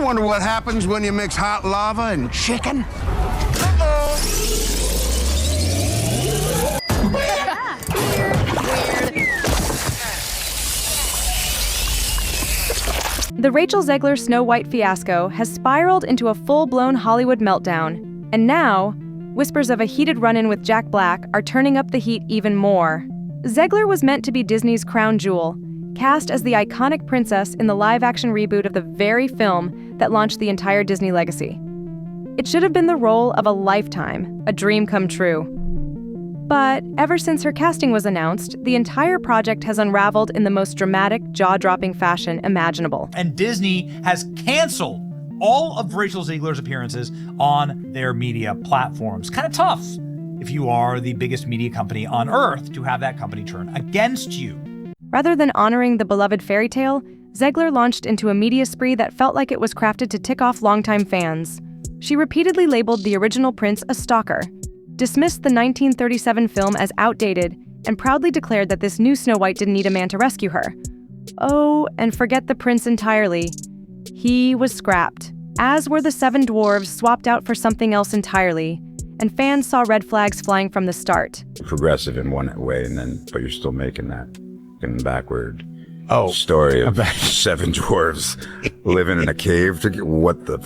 wonder what happens when you mix hot lava and chicken. The Rachel Zegler Snow White fiasco has spiraled into a full-blown Hollywood meltdown. And now, whispers of a heated run-in with Jack Black are turning up the heat even more. Zegler was meant to be Disney's crown jewel, cast as the iconic princess in the live-action reboot of the very film that launched the entire Disney legacy. It should have been the role of a lifetime, a dream come true. But ever since her casting was announced, the entire project has unraveled in the most dramatic, jaw-dropping fashion imaginable. And Disney has canceled all of Rachel Zegler's appearances on their media platforms. Kind of tough if you are the biggest media company on Earth to have that company turn against you. Rather than honoring the beloved fairy tale, Zegler launched into a media spree that felt like it was crafted to tick off longtime fans. She repeatedly labeled the original prince a stalker, dismissed the 1937 film as outdated, and proudly declared that this new Snow White didn't need a man to rescue her. Oh, and forget the prince entirely. He was scrapped, as were the 7 dwarves swapped out for something else entirely, and fans saw red flags flying from the start. Progressive in one way, but you're still making that backward story of 7 dwarves living in a cave. What the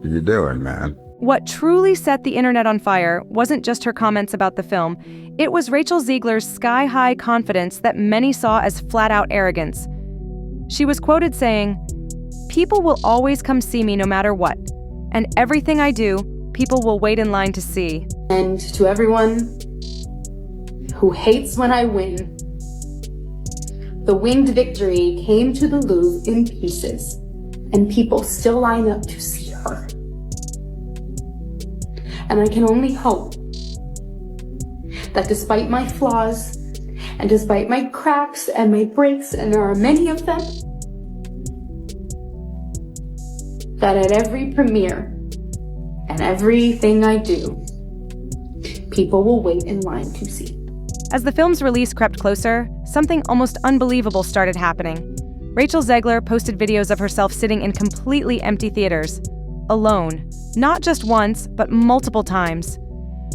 are you doing, man? What truly set the internet on fire wasn't just her comments about the film. It was Rachel Zegler's sky-high confidence that many saw as flat-out arrogance. She was quoted saying, "People will always come see me no matter what, and everything I do, people will wait in line to see." And to everyone who hates when I win, the winged victory came to the Louvre in pieces, and people still line up to see her. And I can only hope that despite my flaws, and despite my cracks and my breaks, and there are many of them, that at every premiere and everything I do, people will wait in line to see. As the film's release crept closer, something almost unbelievable started happening. Rachel Zegler posted videos of herself sitting in completely empty theaters, alone, not just once, but multiple times.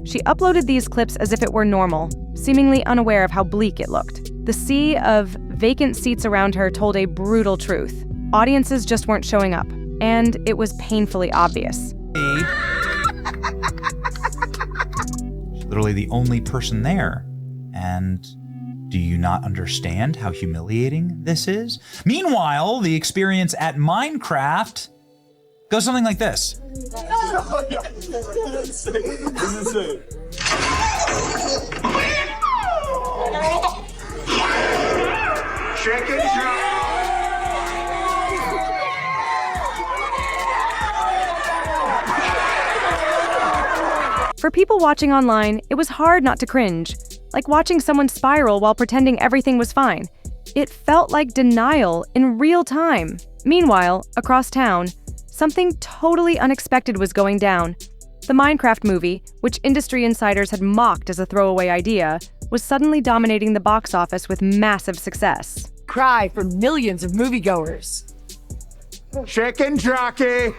She uploaded these clips as if it were normal, seemingly unaware of how bleak it looked. The sea of vacant seats around her told a brutal truth. Audiences just weren't showing up, and it was painfully obvious. She's literally the only person there. And do you not understand how humiliating this is? Meanwhile, the experience at Minecraft goes something like this. Chicken For people watching online, it was hard not to cringe, like watching someone spiral while pretending everything was fine. It felt like denial in real time. Meanwhile, across town, something totally unexpected was going down. The Minecraft movie, which industry insiders had mocked as a throwaway idea, was suddenly dominating the box office with massive success. Cry for millions of moviegoers. Chicken jockey!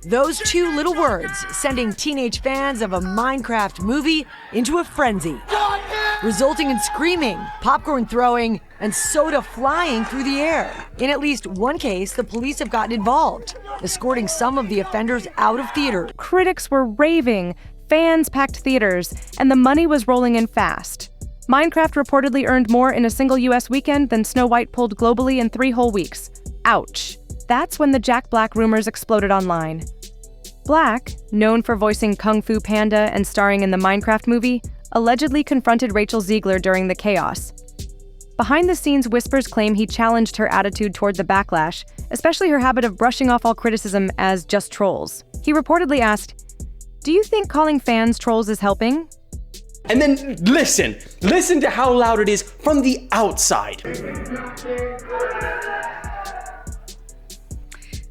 Those 2 little words sending teenage fans of a Minecraft movie into a frenzy, resulting in screaming, popcorn throwing, and soda flying through the air. In at least one case, the police have gotten involved, escorting some of the offenders out of theaters. Critics were raving, fans packed theaters, and the money was rolling in fast. Minecraft reportedly earned more in a single US weekend than Snow White pulled globally in 3 whole weeks. Ouch. That's when the Jack Black rumors exploded online. Black, known for voicing Kung Fu Panda and starring in the Minecraft movie, allegedly confronted Rachel Zegler during the chaos. Behind-the-scenes whispers claim he challenged her attitude toward the backlash, especially her habit of brushing off all criticism as just trolls. He reportedly asked, "Do you think calling fans trolls is helping?" And then listen to how loud it is from the outside.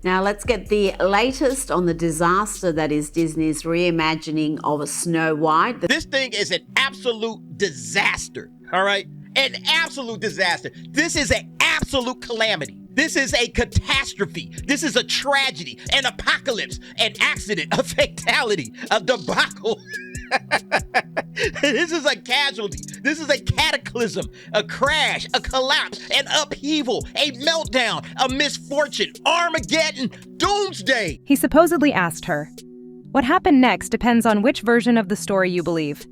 Now let's get the latest on the disaster that is Disney's reimagining of Snow White. This thing is an absolute disaster, all right? An absolute disaster. This is an absolute calamity. This is a catastrophe. This is a tragedy, an apocalypse, an accident, a fatality, a debacle. This is a casualty. This is a cataclysm, a crash, a collapse, an upheaval, a meltdown, a misfortune, Armageddon, doomsday. He supposedly asked her. What happened next depends on which version of the story you believe.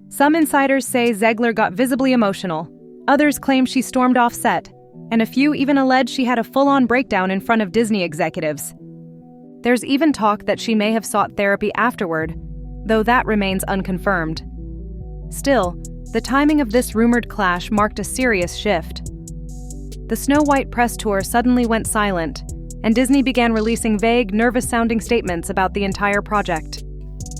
Some insiders say Zegler got visibly emotional. Others claim she stormed off set, and a few even allege she had a full-on breakdown in front of Disney executives. There's even talk that she may have sought therapy afterward, though that remains unconfirmed. Still, the timing of this rumored clash marked a serious shift. The Snow White press tour suddenly went silent, and Disney began releasing vague, nervous-sounding statements about the entire project.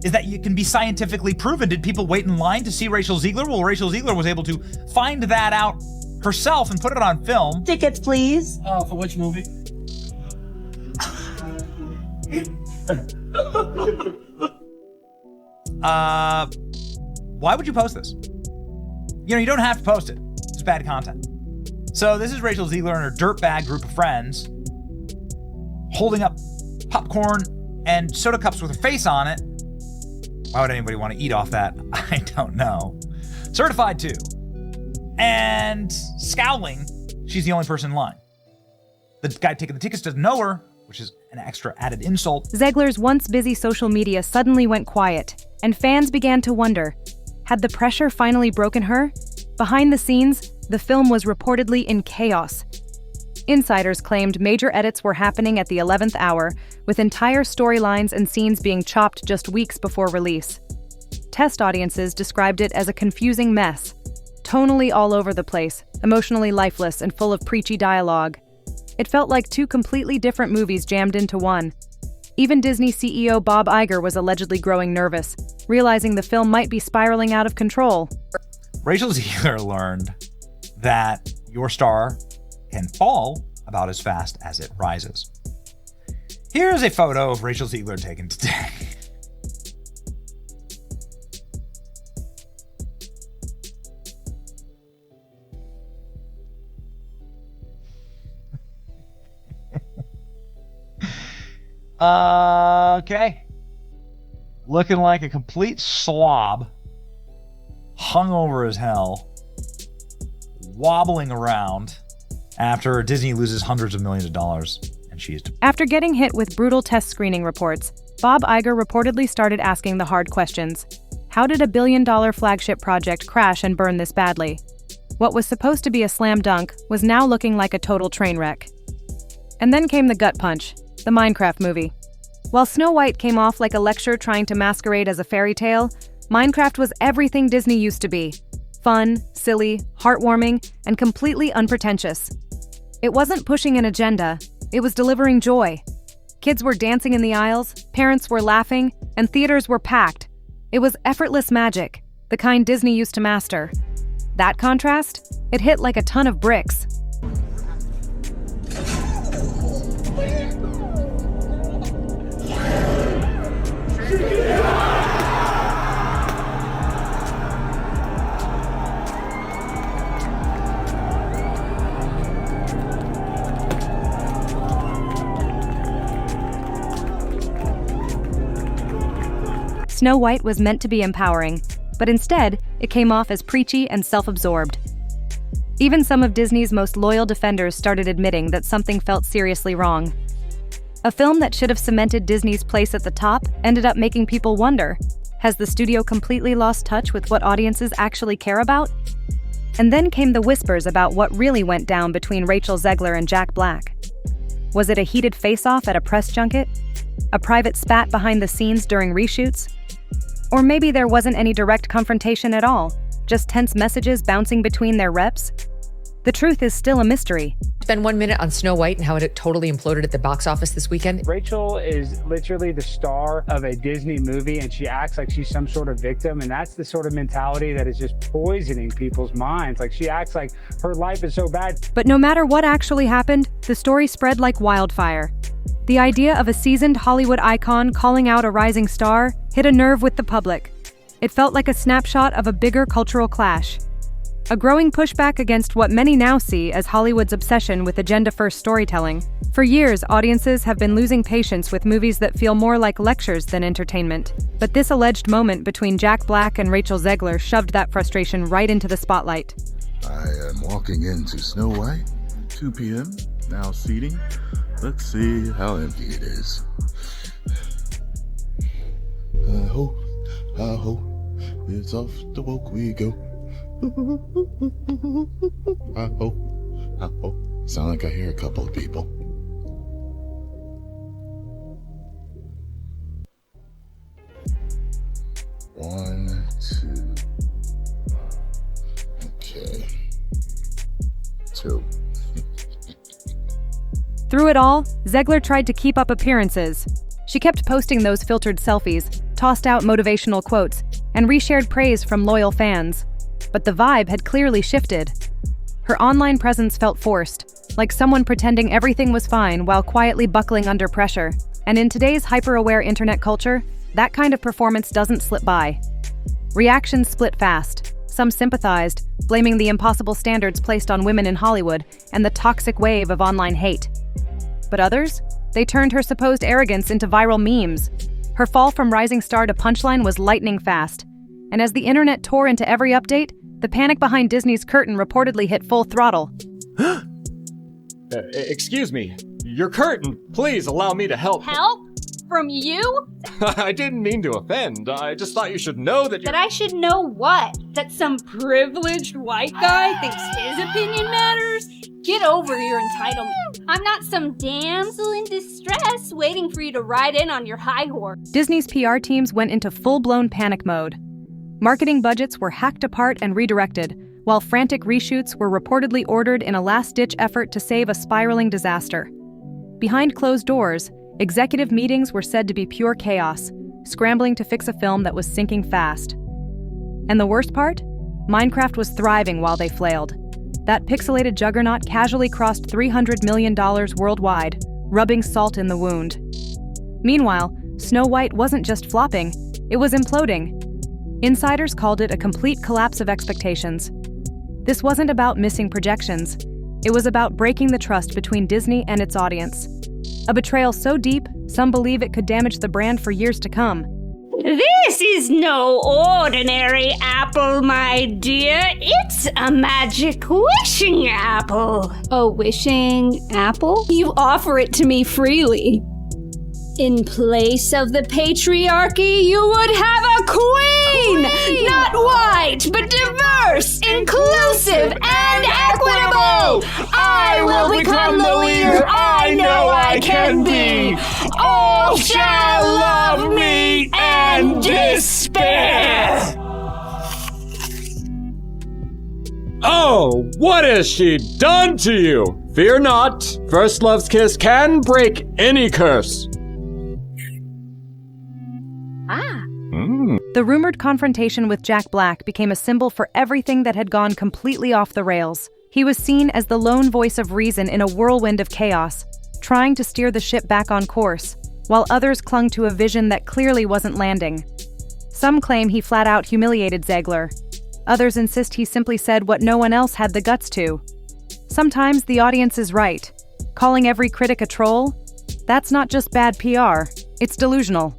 Is that it can be scientifically proven. Did people wait in line to see Rachel Zegler? Well, Rachel Zegler was able to find that out herself and put it on film. Tickets, please. Oh, for which movie? Why would you post this? You don't have to post it. It's bad content. So this is Rachel Zegler and her dirtbag group of friends holding up popcorn and soda cups with her face on it. Why would anybody want to eat off that? I don't know. Certified too. And scowling, she's the only person in line. The guy taking the tickets doesn't know her, which is an extra added insult. Zegler's once busy social media suddenly went quiet, and fans began to wonder, had the pressure finally broken her? Behind the scenes, the film was reportedly in chaos. Insiders claimed major edits were happening at the 11th hour, with entire storylines and scenes being chopped just weeks before release. Test audiences described it as a confusing mess, tonally all over the place, emotionally lifeless and full of preachy dialogue. It felt like two completely different movies jammed into one. Even Disney CEO Bob Iger was allegedly growing nervous, realizing the film might be spiraling out of control. Rachel Zegler learned that your star can fall about as fast as it rises. Here's a photo of Rachel Zegler taken today. Okay. Looking like a complete slob, hungover as hell, wobbling around after Disney loses hundreds of millions of dollars, and she is... After getting hit with brutal test screening reports, Bob Iger reportedly started asking the hard questions. How did a billion-dollar flagship project crash and burn this badly? What was supposed to be a slam dunk was now looking like a total train wreck. And then came the gut punch, the Minecraft movie. While Snow White came off like a lecture trying to masquerade as a fairy tale, Minecraft was everything Disney used to be. Fun, silly, heartwarming, and completely unpretentious. It wasn't pushing an agenda, it was delivering joy. Kids were dancing in the aisles, parents were laughing, and theaters were packed. It was effortless magic, the kind Disney used to master. That contrast? It hit like a ton of bricks. Snow White was meant to be empowering, but instead, it came off as preachy and self-absorbed. Even some of Disney's most loyal defenders started admitting that something felt seriously wrong. A film that should have cemented Disney's place at the top ended up making people wonder, has the studio completely lost touch with what audiences actually care about? And then came the whispers about what really went down between Rachel Zegler and Jack Black. Was it a heated face-off at a press junket? A private spat behind the scenes during reshoots? Or maybe there wasn't any direct confrontation at all, just tense messages bouncing between their reps? The truth is still a mystery. Spend 1 minute on Snow White and how it totally imploded at the box office this weekend. Rachel is literally the star of a Disney movie, and she acts like she's some sort of victim, and that's the sort of mentality that is just poisoning people's minds. Like, she acts like her life is so bad. But no matter what actually happened, the story spread like wildfire. The idea of a seasoned Hollywood icon calling out a rising star hit a nerve with the public. It felt like a snapshot of a bigger cultural clash. a growing pushback against what many now see as Hollywood's obsession with agenda-first storytelling. For years, audiences have been losing patience with movies that feel more like lectures than entertainment. But this alleged moment between Jack Black and Rachel Zegler shoved that frustration right into the spotlight. I am walking into Snow White, 2 p.m., now seating. Let's see how empty it is. I hope, it's off the walk we go. I hope. Sound like I hear a couple of people. One, two. Okay. 2. Through it all, Zegler tried to keep up appearances. She kept posting those filtered selfies, tossed out motivational quotes, and reshared praise from loyal fans. But the vibe had clearly shifted. Her online presence felt forced, like someone pretending everything was fine while quietly buckling under pressure. And in today's hyper-aware internet culture, that kind of performance doesn't slip by. Reactions split fast. Some sympathized, blaming the impossible standards placed on women in Hollywood and the toxic wave of online hate. But others? They turned her supposed arrogance into viral memes. Her fall from rising star to punchline was lightning fast. And as the internet tore into every update, the panic behind Disney's curtain reportedly hit full throttle. Excuse me, your curtain. Please allow me to help. Help? From you? I didn't mean to offend. I just thought you should know that That I should know what? That some privileged white guy thinks his opinion matters? Get over your entitlement. I'm not some damsel in distress waiting for you to ride in on your high horse. Disney's PR teams went into full-blown panic mode. Marketing budgets were hacked apart and redirected, while frantic reshoots were reportedly ordered in a last-ditch effort to save a spiraling disaster. Behind closed doors, executive meetings were said to be pure chaos, scrambling to fix a film that was sinking fast. And the worst part? Minecraft was thriving while they flailed. That pixelated juggernaut casually crossed $300 million worldwide, rubbing salt in the wound. Meanwhile, Snow White wasn't just flopping, it was imploding. Insiders called it a complete collapse of expectations. This wasn't about missing projections. It was about breaking the trust between Disney and its audience. A betrayal so deep, some believe it could damage the brand for years to come. This is no ordinary apple, my dear. It's a magic wishing apple. A wishing apple? You offer it to me freely. In place of the patriarchy, you would have a queen! Not white, but diverse, inclusive, and equitable! I will become the leader I know I can be! All shall love me and despair! Oh, what has she done to you? Fear not, First Love's kiss can break any curse. The rumored confrontation with Jack Black became a symbol for everything that had gone completely off the rails. He was seen as the lone voice of reason in a whirlwind of chaos, trying to steer the ship back on course, while others clung to a vision that clearly wasn't landing. Some claim he flat out humiliated Zegler. Others insist he simply said what no one else had the guts to. Sometimes the audience is right. Calling every critic a troll? That's not just bad PR, it's delusional.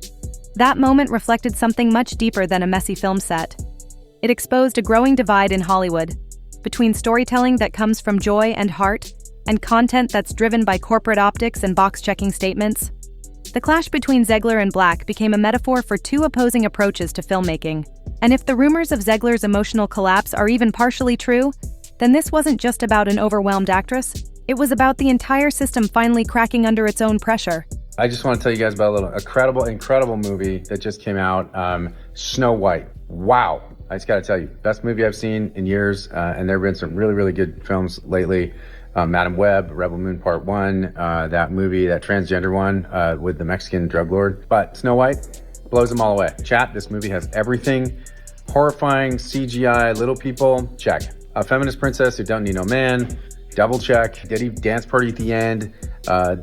That moment reflected something much deeper than a messy film set. It exposed a growing divide in Hollywood, between storytelling that comes from joy and heart, and content that's driven by corporate optics and box-checking statements. The clash between Zegler and Black became a metaphor for two opposing approaches to filmmaking. And if the rumors of Zegler's emotional collapse are even partially true, then this wasn't just about an overwhelmed actress, it was about the entire system finally cracking under its own pressure. I just want to tell you guys about a incredible movie that just came out, Snow White. Wow. I just got to tell you, best movie I've seen in years, and there have been some really, really good films lately. Madam Web, Rebel Moon Part 1, that movie, that transgender one with the Mexican drug lord. But Snow White blows them all away. Chat, this movie has everything. Horrifying, CGI, little people, check. A feminist princess who don't need no man, double check. Diddy dance party at the end,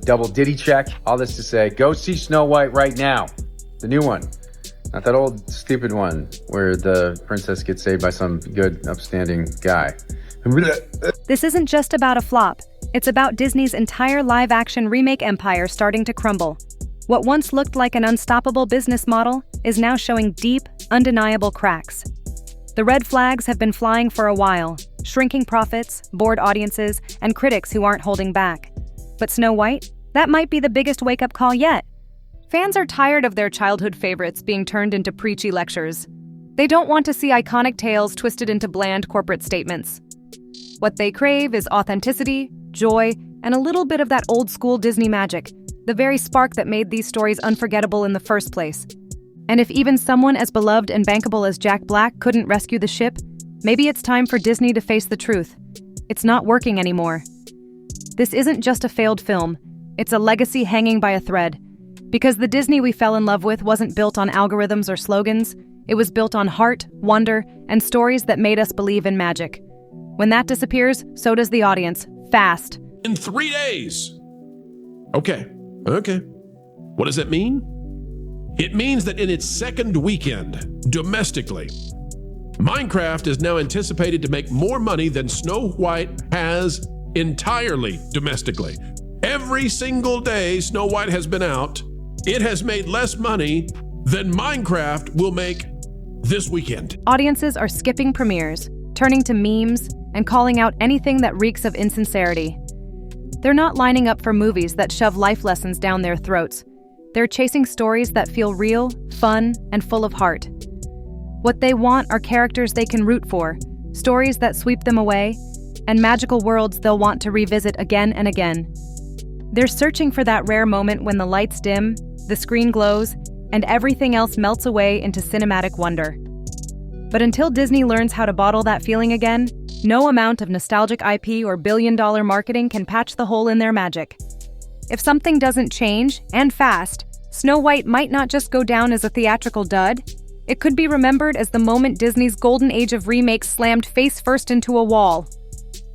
double Diddy check. All this to say, go see Snow White right now. The new one. Not that old stupid one where the princess gets saved by some good, upstanding guy. This isn't just about a flop. It's about Disney's entire live-action remake empire starting to crumble. What once looked like an unstoppable business model is now showing deep, undeniable cracks. The red flags have been flying for a while, shrinking profits, bored audiences, and critics who aren't holding back. But Snow White? That might be the biggest wake-up call yet. Fans are tired of their childhood favorites being turned into preachy lectures. They don't want to see iconic tales twisted into bland corporate statements. What they crave is authenticity, joy, and a little bit of that old-school Disney magic, the very spark that made these stories unforgettable in the first place. And if even someone as beloved and bankable as Jack Black couldn't rescue the ship, maybe it's time for Disney to face the truth. It's not working anymore. This isn't just a failed film. It's a legacy hanging by a thread. Because the Disney we fell in love with wasn't built on algorithms or slogans, it was built on heart, wonder, and stories that made us believe in magic. When that disappears, so does the audience. Fast. In 3 days. Okay. What does that mean? It means that in its second weekend, domestically, Minecraft is now anticipated to make more money than Snow White has entirely domestically. Every single day Snow White has been out, it has made less money than Minecraft will make this weekend. Audiences are skipping premieres, turning to memes, and calling out anything that reeks of insincerity. They're not lining up for movies that shove life lessons down their throats. They're chasing stories that feel real, fun, and full of heart. What they want are characters they can root for, stories that sweep them away, and magical worlds they'll want to revisit again and again. They're searching for that rare moment when the lights dim, the screen glows, and everything else melts away into cinematic wonder. But until Disney learns how to bottle that feeling again, no amount of nostalgic IP or billion-dollar marketing can patch the hole in their magic. If something doesn't change, and fast, Snow White might not just go down as a theatrical dud. It could be remembered as the moment Disney's golden age of remakes slammed face first into a wall.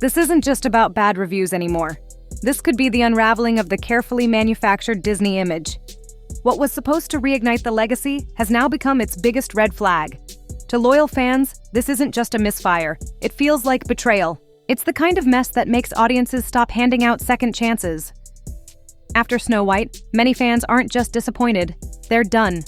This isn't just about bad reviews anymore. This could be the unraveling of the carefully manufactured Disney image. What was supposed to reignite the legacy has now become its biggest red flag. To loyal fans, this isn't just a misfire. It feels like betrayal. It's the kind of mess that makes audiences stop handing out second chances. After Snow White, many fans aren't just disappointed, they're done.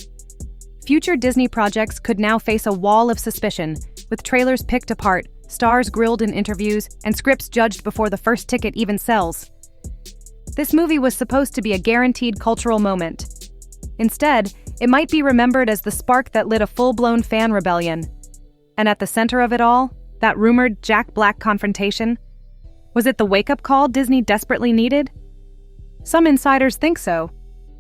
Future Disney projects could now face a wall of suspicion, with trailers picked apart, stars grilled in interviews, and scripts judged before the first ticket even sells. This movie was supposed to be a guaranteed cultural moment. Instead, it might be remembered as the spark that lit a full-blown fan rebellion. And at the center of it all, that rumored Jack Black confrontation? Was it the wake-up call Disney desperately needed? Some insiders think so.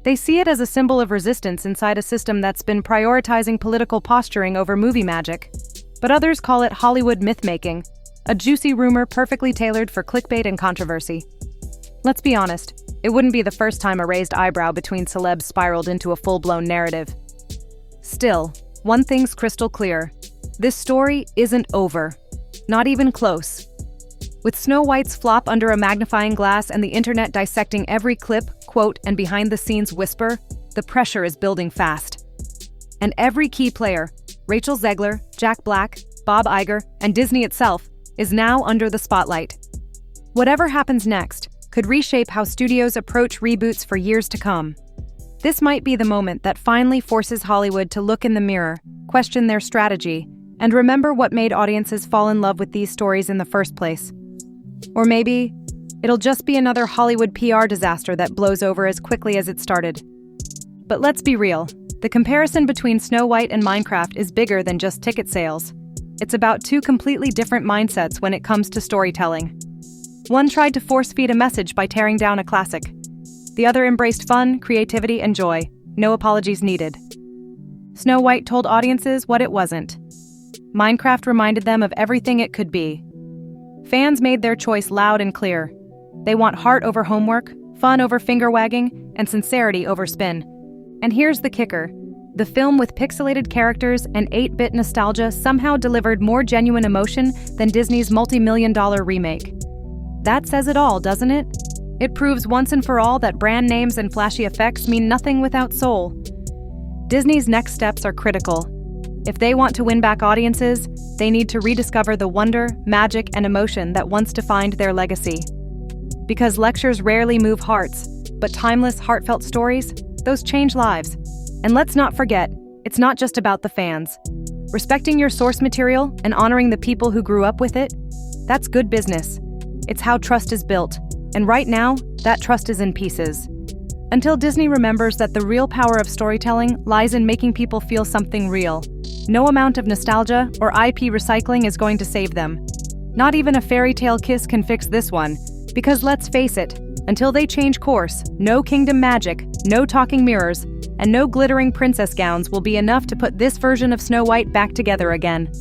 They see it as a symbol of resistance inside a system that's been prioritizing political posturing over movie magic. But others call it Hollywood myth-making, a juicy rumor perfectly tailored for clickbait and controversy. Let's be honest, it wouldn't be the first time a raised eyebrow between celebs spiraled into a full-blown narrative. Still, one thing's crystal clear. This story isn't over. Not even close. With Snow White's flop under a magnifying glass and the internet dissecting every clip, quote, and behind-the-scenes whisper, the pressure is building fast. And every key player, Rachel Zegler, Jack Black, Bob Iger, and Disney itself, is now under the spotlight. Whatever happens next could reshape how studios approach reboots for years to come. This might be the moment that finally forces Hollywood to look in the mirror, question their strategy, and remember what made audiences fall in love with these stories in the first place. Or maybe it'll just be another Hollywood PR disaster that blows over as quickly as it started. But let's be real. The comparison between Snow White and Minecraft is bigger than just ticket sales. It's about two completely different mindsets when it comes to storytelling. One tried to force-feed a message by tearing down a classic. The other embraced fun, creativity, and joy. No apologies needed. Snow White told audiences what it wasn't. Minecraft reminded them of everything it could be. Fans made their choice loud and clear. They want heart over homework, fun over finger-wagging, and sincerity over spin. And here's the kicker. The film with pixelated characters and 8-bit nostalgia somehow delivered more genuine emotion than Disney's multi-million-dollar remake. That says it all, doesn't it? It proves once and for all that brand names and flashy effects mean nothing without soul. Disney's next steps are critical. If they want to win back audiences, they need to rediscover the wonder, magic, and emotion that once defined their legacy. Because lectures rarely move hearts, but timeless, heartfelt stories, those change lives. And let's not forget, it's not just about the fans. Respecting your source material and honoring the people who grew up with it, that's good business. It's how trust is built, and right now, that trust is in pieces. Until Disney remembers that the real power of storytelling lies in making people feel something real, no amount of nostalgia or IP recycling is going to save them. Not even a fairy tale kiss can fix this one, because let's face it, until they change course, no kingdom magic, no talking mirrors, and no glittering princess gowns will be enough to put this version of Snow White back together again.